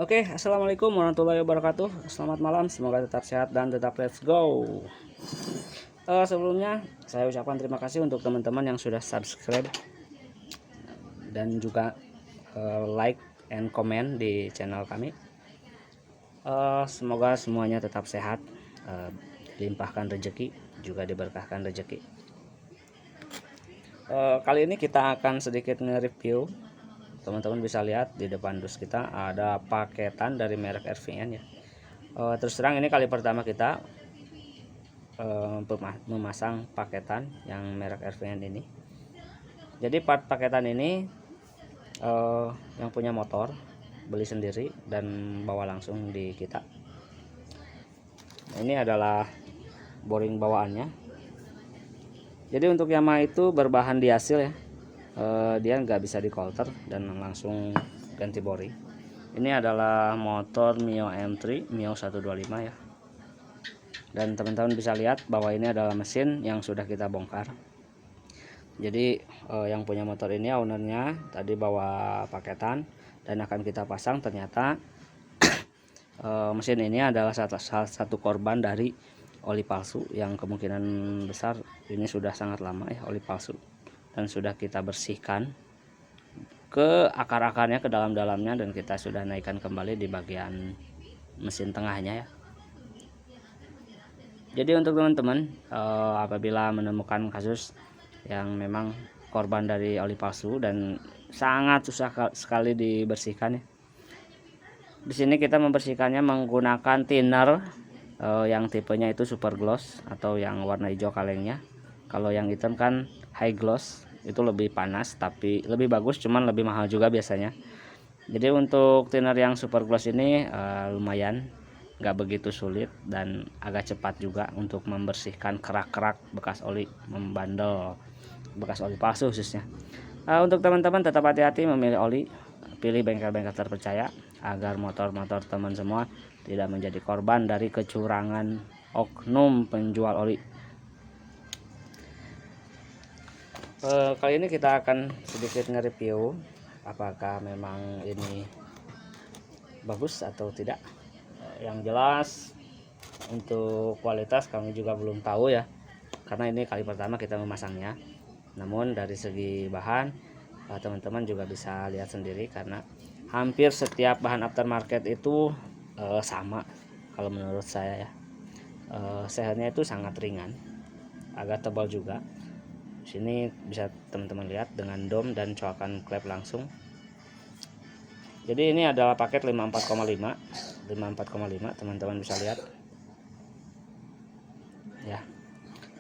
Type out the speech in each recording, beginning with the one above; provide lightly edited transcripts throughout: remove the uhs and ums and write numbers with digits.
Oke, assalamualaikum warahmatullahi wabarakatuh. Selamat malam, semoga tetap sehat dan tetap let's go. Sebelumnya saya ucapkan terima kasih untuk teman-teman yang sudah subscribe dan juga like and comment di channel kami. Semoga semuanya tetap sehat, dilimpahkan rezeki, juga diberkahkan rezeki. Kali ini kita akan sedikit nge-review. Teman-teman bisa lihat di depan dus kita ada paketan dari merek RVN ya. Terus terang ini kali pertama kita memasang paketan yang merek RVN ini. Jadi part paketan ini yang punya motor beli sendiri dan bawa langsung di kita. Ini adalah boring bawaannya. Jadi untuk Yamaha itu berbahan diasil ya. Dia nggak bisa di coulter dan langsung ganti bori. Ini adalah motor Mio M3 Mio 125 ya. Dan teman-teman bisa lihat bahwa ini adalah mesin yang sudah kita bongkar. Jadi yang punya motor ini ownernya tadi bawa paketan dan akan kita pasang. Ternyata mesin ini adalah salah satu korban dari oli palsu yang kemungkinan besar ini sudah sangat lama ya oli palsu, dan sudah kita bersihkan ke akar-akarnya, ke dalam-dalamnya, dan kita sudah naikkan kembali di bagian mesin tengahnya ya. Jadi untuk teman-teman apabila menemukan kasus yang memang korban dari oli palsu dan sangat susah sekali dibersihkan ya. Di sini kita membersihkannya menggunakan thinner yang tipenya itu super gloss atau yang warna hijau kalengnya. Kalau yang hitam kan high gloss, itu lebih panas tapi lebih bagus, cuman lebih mahal juga biasanya. Jadi untuk thinner yang super gloss ini lumayan nggak begitu sulit dan agak cepat juga untuk membersihkan kerak-kerak bekas oli membandel, bekas oli palsu khususnya. Untuk teman-teman tetap hati-hati memilih oli, pilih bengkel-bengkel terpercaya agar motor-motor teman semua tidak menjadi korban dari kecurangan oknum penjual oli. Kali ini kita akan sedikit nge-review apakah memang ini bagus atau tidak. Yang jelas untuk kualitas kami juga belum tahu ya, karena ini kali pertama kita memasangnya. Namun dari segi bahan teman-teman juga bisa lihat sendiri, karena hampir setiap bahan aftermarket itu sama kalau menurut saya ya. Sehernya itu sangat ringan, agak tebal juga. Sini bisa teman-teman lihat dengan dom dan coakan klep langsung. Jadi ini adalah paket 54,5 teman-teman bisa lihat ya,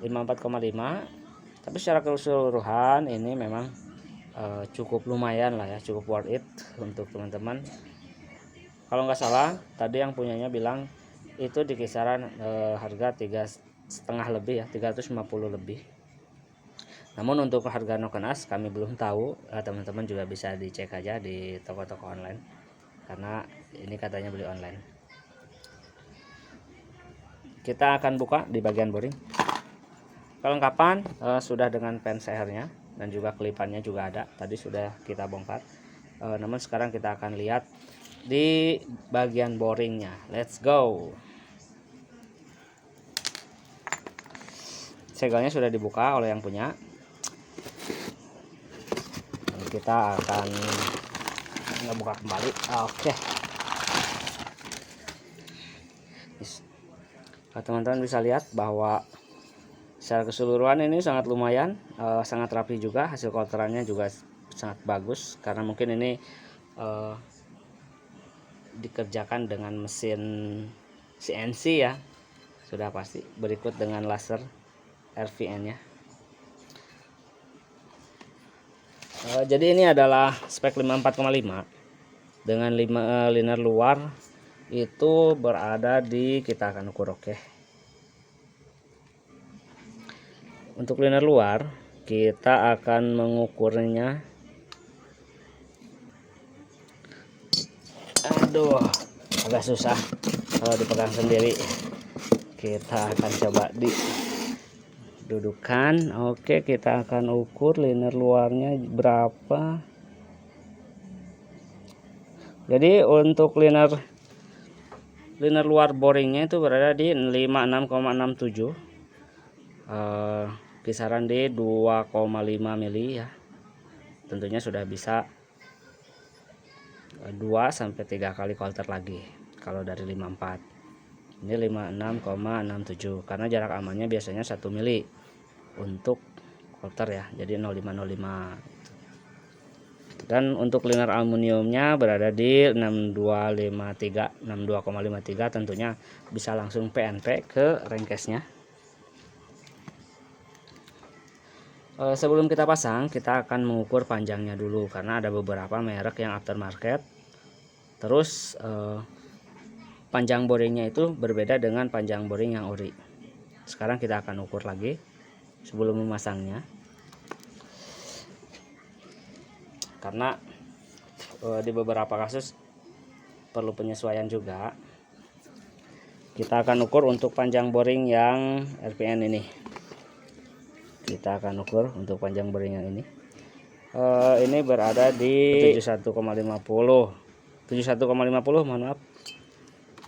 54,5. Tapi secara keseluruhan ini memang cukup lumayan lah ya, cukup worth it untuk teman-teman. Kalau nggak salah tadi yang punyanya bilang itu di kisaran harga 3,5 lebih ya, 350 lebih. Namun untuk harga nokenas kami belum tahu, teman-teman juga bisa dicek aja di toko-toko online, karena ini katanya beli online. Kita akan buka di bagian boring. Kelengkapan sudah dengan pen sehernya dan juga kelipannya juga ada, tadi sudah kita bongkar. Namun sekarang kita akan lihat di bagian boringnya. Let's go. Segelnya sudah dibuka oleh yang punya. Dan kita akan ngebuka kembali. Oke. Teman-teman bisa lihat bahwa secara keseluruhan ini sangat lumayan, sangat rapi juga. Hasil kotorannya juga sangat bagus, karena mungkin ini dikerjakan dengan mesin CNC ya, sudah pasti. Berikut dengan laser RVN nya. Jadi ini adalah spek 54,5 dengan liner luar itu berada di, kita akan ukur. Oke. Untuk liner luar kita akan mengukurnya. Aduh, agak susah kalau dipegang sendiri. Kita akan coba didudukan. Oke, kita akan ukur liner luarnya berapa. Jadi untuk liner luar boringnya itu berada di 56,67, kisaran di 2,5 mili ya. Tentunya sudah bisa 2 sampai 3 kali kolter lagi kalau dari 54. Ini 56,67 karena jarak amannya biasanya 1 mili untuk kolter ya, jadi 0505. Dan untuk liner aluminiumnya berada di 62,53 tentunya bisa langsung PNP ke rengkesnya. Sebelum kita pasang, kita akan mengukur panjangnya dulu karena ada beberapa merek yang aftermarket. Terus panjang boringnya itu berbeda dengan panjang boring yang ori. Sekarang kita akan ukur lagi sebelum memasangnya, karena di beberapa kasus perlu penyesuaian juga. Kita akan ukur untuk panjang boring yang RPN ini. Kita akan ukur untuk panjang boring yang ini. Ini berada di 71,50, mohon maaf.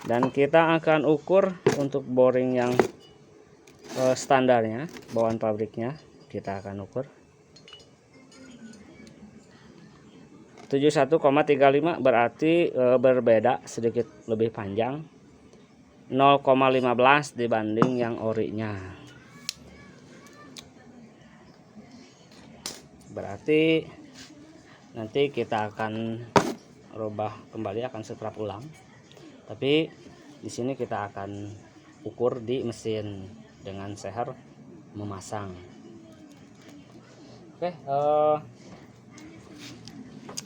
Dan kita akan ukur untuk boring yang standarnya, bawaan pabriknya, kita akan ukur 71,35, berarti berbeda sedikit lebih panjang 0,15 dibanding yang orinya. Berarti nanti kita akan rubah kembali, akan setrap ulang. Tapi di sini kita akan ukur di mesin dengan seher memasang. Oke,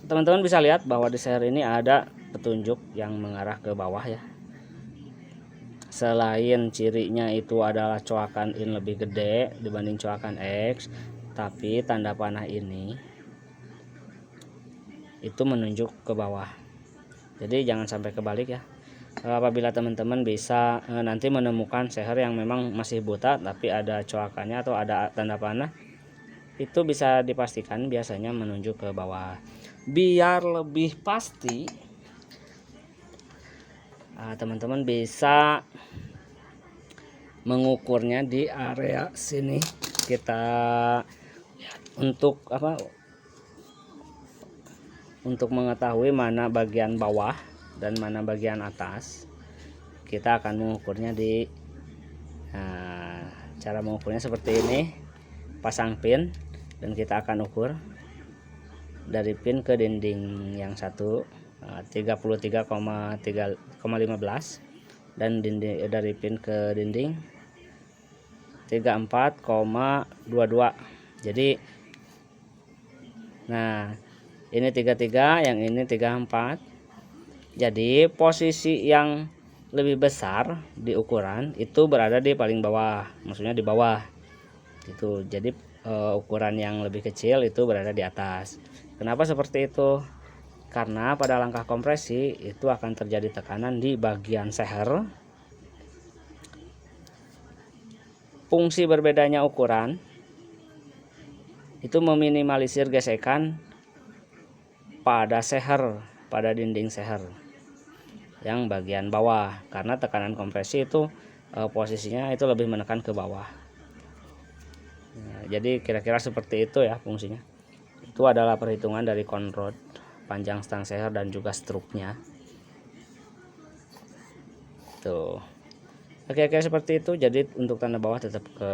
teman-teman bisa lihat bahwa di seher ini ada petunjuk yang mengarah ke bawah ya. Selain cirinya itu adalah coakan in lebih gede dibanding coakan X, tapi tanda panah ini itu menunjuk ke bawah. Jadi jangan sampai kebalik ya. Apabila teman-teman bisa nanti menemukan seher yang memang masih buta tapi ada coakannya atau ada tanda panah, itu bisa dipastikan biasanya menunjuk ke bawah. Biar lebih pasti, teman-teman bisa mengukurnya di area sini. Kita untuk apa? Untuk mengetahui mana bagian bawah dan mana bagian atas, kita akan mengukurnya di cara mengukurnya seperti ini. Pasang pin dan kita akan ukur dari pin ke dinding yang satu 33,15 dan dari pin ke dinding 34,22. Jadi nah ini 33, yang ini 34. Jadi posisi yang lebih besar di ukuran itu berada di paling bawah, maksudnya di bawah itu. Jadi ukuran yang lebih kecil itu berada di atas. Kenapa seperti itu? Karena pada langkah kompresi itu akan terjadi tekanan di bagian seher. Fungsi berbedanya ukuran itu meminimalisir gesekan pada seher, pada dinding seher yang bagian bawah, karena tekanan kompresi itu posisinya itu lebih menekan ke bawah. Jadi kira-kira seperti itu ya fungsinya. Itu adalah perhitungan dari conrod, panjang stang seher dan juga struknya. Tuh. Oke, seperti itu. Jadi untuk tanda bawah tetap ke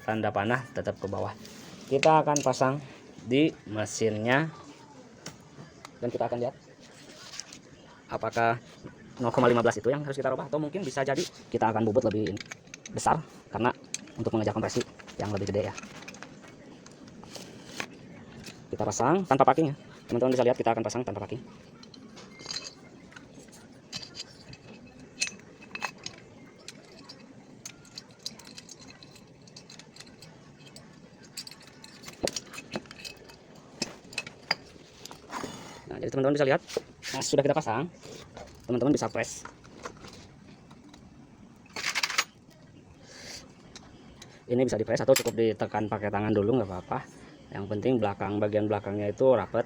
tanda panah tetap ke bawah. Kita akan pasang di mesinnya dan kita akan lihat apakah 0,15 itu yang harus kita rubah atau mungkin bisa jadi kita akan bobot lebih besar karena untuk mengejar kompresi yang lebih gede ya. Kita pasang tanpa packing ya. Teman-teman bisa lihat kita akan pasang tanpa packing. Nah, jadi teman-teman bisa lihat, nah, sudah kita pasang, teman-teman bisa press. Ini bisa di press atau cukup ditekan pakai tangan dulu, nggak apa-apa. Yang penting bagian belakangnya itu rapat.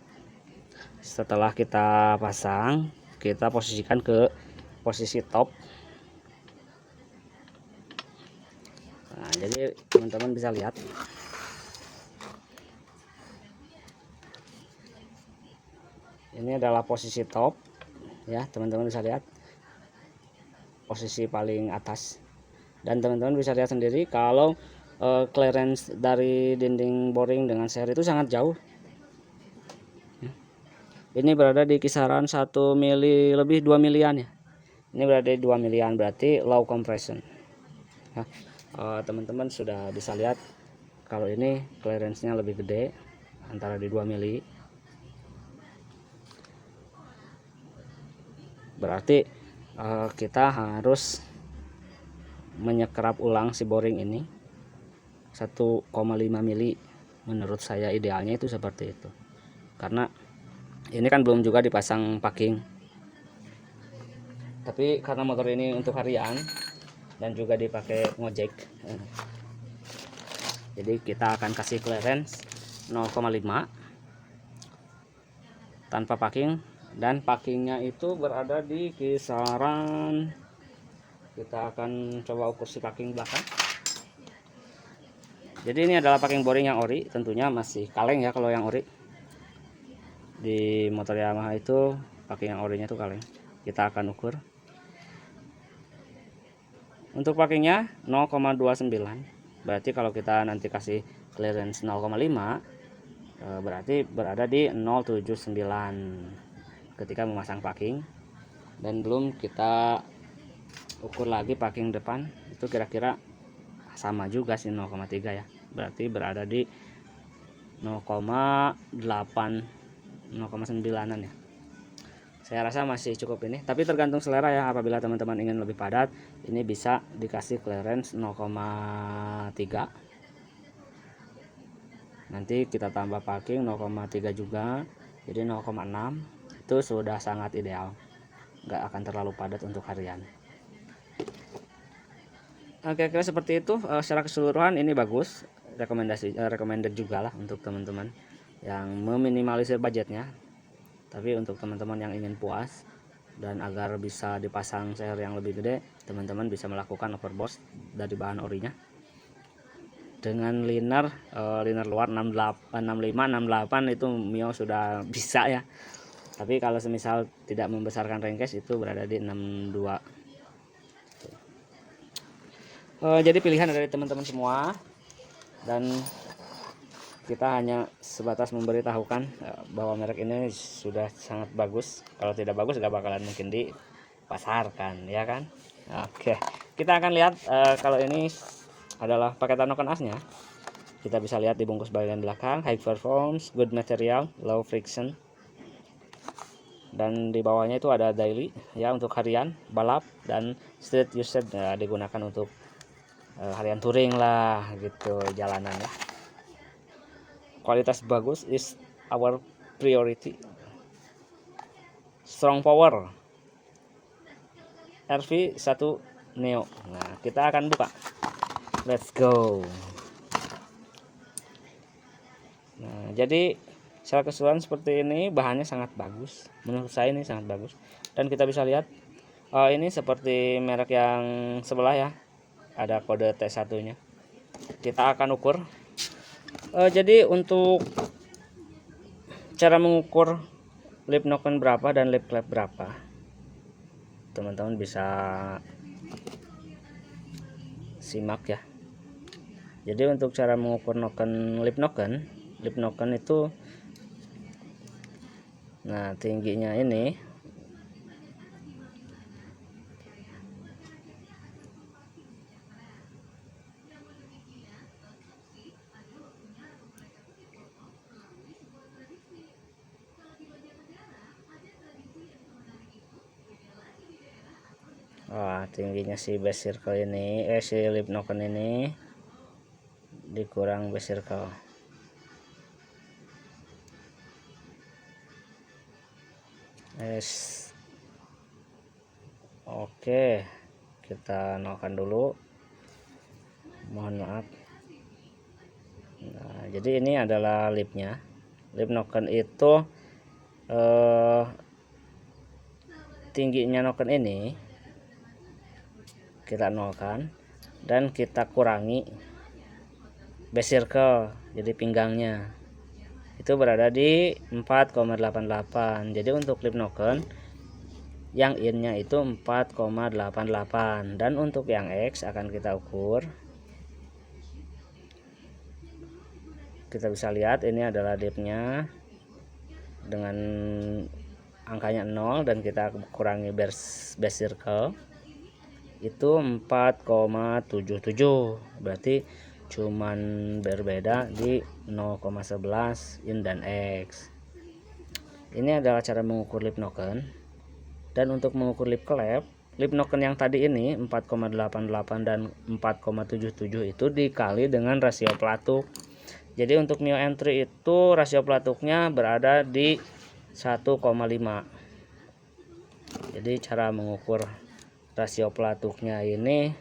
Setelah kita pasang, kita posisikan ke posisi top. Nah, jadi teman-teman bisa lihat ini adalah posisi top ya, teman-teman bisa lihat posisi paling atas, dan teman-teman bisa lihat sendiri kalau clearance dari dinding boring dengan seri itu sangat jauh. Ini berada di kisaran 1 mili lebih 2 milian ya. Ini berada di 2 milian, berarti low compression ya. Teman-teman sudah bisa lihat kalau ini clearance-nya lebih gede, antara di 2 mili. Berarti kita harus menyekerap ulang si boring ini 1,5 mili. Menurut saya idealnya itu seperti itu, karena ini kan belum juga dipasang packing, tapi karena motor ini untuk harian dan juga dipakai ngojek, jadi kita akan kasih clearance 0,5 tanpa packing, dan packingnya itu berada di kisaran, kita akan coba ukur si packing belakang. Jadi ini adalah packing boring yang ori, tentunya masih kaleng ya. Kalau yang ori di motor Yamaha itu packing yang orinya itu kaleng. Kita akan ukur untuk packingnya 0,29, berarti kalau kita nanti kasih clearance 0,5 berarti berada di 0,79 ketika memasang packing. Dan belum kita ukur lagi packing depan, itu kira-kira sama juga sih 0,3 ya, berarti berada di 0,8 0,9an ya. Saya rasa masih cukup ini, tapi tergantung selera ya. Apabila teman-teman ingin lebih padat, ini bisa dikasih clearance 0,3. Nanti kita tambah packing 0,3 juga, jadi 0,6. Itu sudah sangat ideal, nggak akan terlalu padat untuk harian. Oke, kira seperti itu. Secara keseluruhan ini bagus, recommended juga lah untuk teman-teman yang meminimalisir budgetnya. Tapi untuk teman-teman yang ingin puas dan agar bisa dipasang seher yang lebih gede, teman-teman bisa melakukan overboss dari bahan orinya dengan liner luar 65 68 itu Mio sudah bisa ya. Tapi kalau semisal tidak membesarkan rengkes, itu berada di 62. Jadi pilihan dari teman-teman semua, dan kita hanya sebatas memberitahukan bahwa merek ini sudah sangat bagus. Kalau tidak bagus gak bakalan mungkin dipasarkan ya kan. Oke, kita akan lihat kalau ini adalah paketan noken asnya. Kita bisa lihat di bungkus bagian belakang, high performance, good material, low friction, dan di bawahnya itu ada daily ya, untuk harian, balap, dan street usage digunakan untuk harian touring lah gitu, jalanan ya. Kualitas bagus is our priority. Strong power RV1 Neo. Nah, kita akan buka. Let's go. Nah, jadi secara keseluruhan seperti ini, bahannya sangat bagus. Menurut saya ini sangat bagus. Dan kita bisa lihat ini seperti merek yang sebelah ya. Ada kode T1-nya. Kita akan ukur. Jadi untuk cara mengukur lip noken berapa dan lip clap berapa, teman-teman bisa simak ya. Jadi untuk cara mengukur lip noken itu, nah tingginya ini tingginya si base circle ini, si lip noken ini dikurang base circle. Oke, kita nolkan dulu, mohon maaf. Nah, jadi ini adalah lipnya. Lip noken itu tingginya noken ini kita nolkan dan kita kurangi base circle, jadi pinggangnya itu berada di 4,88. Jadi untuk clip noken yang innya itu 4,88 dan untuk yang X akan kita ukur. Kita bisa lihat ini adalah depthnya dengan angkanya 0 dan kita kurangi base circle itu 4,77, berarti cuman berbeda di 0,11 in dan X. Ini adalah cara mengukur lip noken. Dan untuk mengukur lip noken yang tadi ini 4,88 dan 4,77 itu dikali dengan rasio pelatuk. Jadi untuk Mio M3 itu rasio pelatuknya berada di 1,5. Jadi cara mengukur rasio pelatuknya ini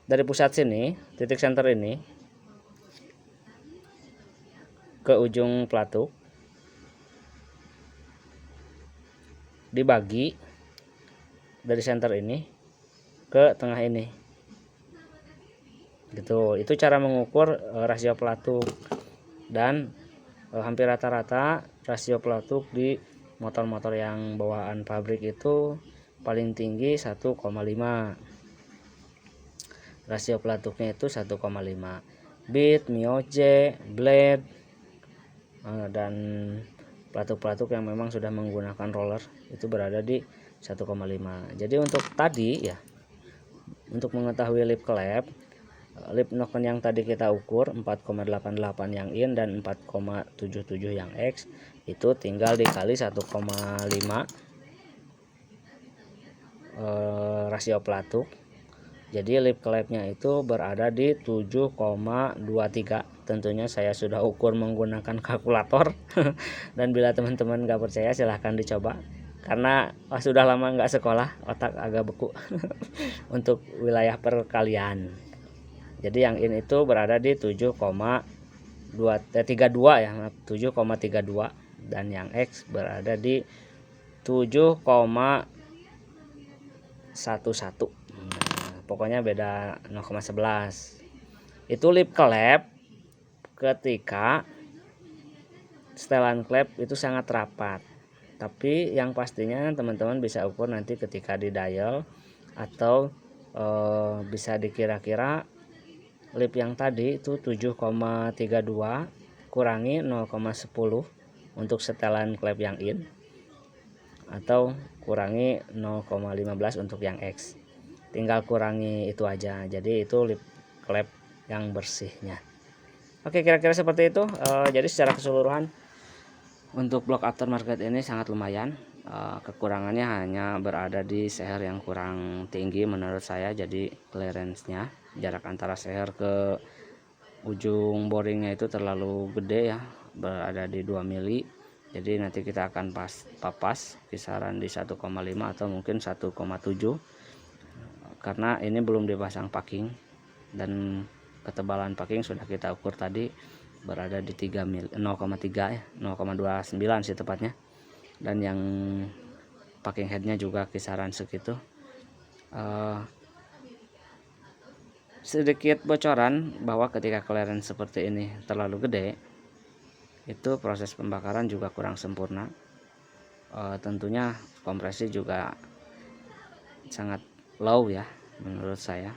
dari pusat sini, titik center ini ke ujung pelatuk dibagi dari center ini ke tengah ini. Gitu, itu cara mengukur rasio pelatuk. Dan hampir rata-rata rasio pelatuk di motor-motor yang bawaan pabrik itu paling tinggi 1,5. Rasio pelatuknya itu 1,5. Beat, Mio J, Blade, dan pelatuk-pelatuk yang memang sudah menggunakan roller itu berada di 1,5. Jadi untuk tadi ya, untuk mengetahui lip noken yang tadi kita ukur 4,88 yang in dan 4,77 yang X itu tinggal dikali 1,5 rasio pelatuk. Jadi lip clamp-nya itu berada di 7,23. Tentunya saya sudah ukur menggunakan kalkulator. Dan bila teman-teman gak percaya silahkan dicoba, karena sudah lama nggak sekolah, otak agak beku untuk wilayah perkalian. Jadi yang in itu berada di 7,32 ya, 7,32 dan yang X berada di 7,11. Pokoknya beda 0,11. Itu lip clamp ketika setelan clamp itu sangat rapat. Tapi yang pastinya teman-teman bisa ukur nanti ketika di dial, atau bisa dikira-kira lip yang tadi itu 7,32 kurangi 0,10 untuk setelan clamp yang in, atau kurangi 0,15 untuk yang X. Tinggal kurangi itu aja. Jadi itu lip clamp yang bersihnya. Oke, kira-kira seperti itu. Jadi secara keseluruhan untuk blok aftermarket ini sangat lumayan. Kekurangannya hanya berada di seher yang kurang tinggi menurut saya. Jadi clearance-nya, jarak antara seher ke ujung boringnya itu terlalu gede ya, berada di 2 mili. Jadi nanti kita akan papas kisaran di 1,5 atau mungkin 1,7, karena ini belum dipasang packing dan ketebalan packing sudah kita ukur tadi berada di 3 mil, 0,3 ya, 0,29 sih tepatnya. Dan yang packing headnya juga kisaran segitu. Sedikit bocoran bahwa ketika clearance seperti ini terlalu gede, itu proses pembakaran juga kurang sempurna. Tentunya kompresi juga sangat low ya menurut saya.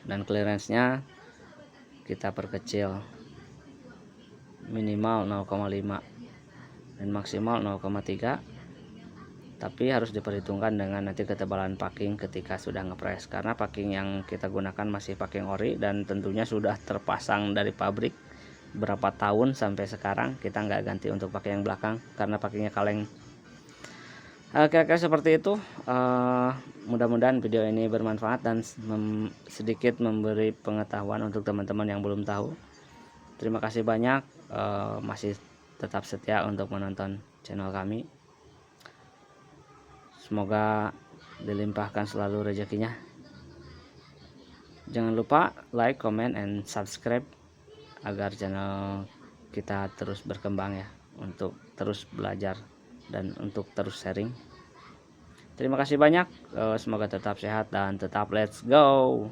Dan clearance-nya kita perkecil minimal 0,5 dan maksimal 0,3, tapi harus diperhitungkan dengan nanti ketebalan packing ketika sudah ngepres, karena packing yang kita gunakan masih packing ori dan tentunya sudah terpasang dari pabrik berapa tahun sampai sekarang kita nggak ganti untuk pakai yang belakang karena packingnya kaleng. Kira-kira seperti itu. Mudah-mudahan video ini bermanfaat dan sedikit memberi pengetahuan untuk teman-teman yang belum tahu. Terima kasih banyak masih tetap setia untuk menonton channel kami. Semoga dilimpahkan selalu rezekinya. Jangan lupa like, comment, and subscribe agar channel kita terus berkembang ya, untuk terus belajar dan untuk terus sharing. Terima kasih banyak, semoga tetap sehat dan tetap let's go.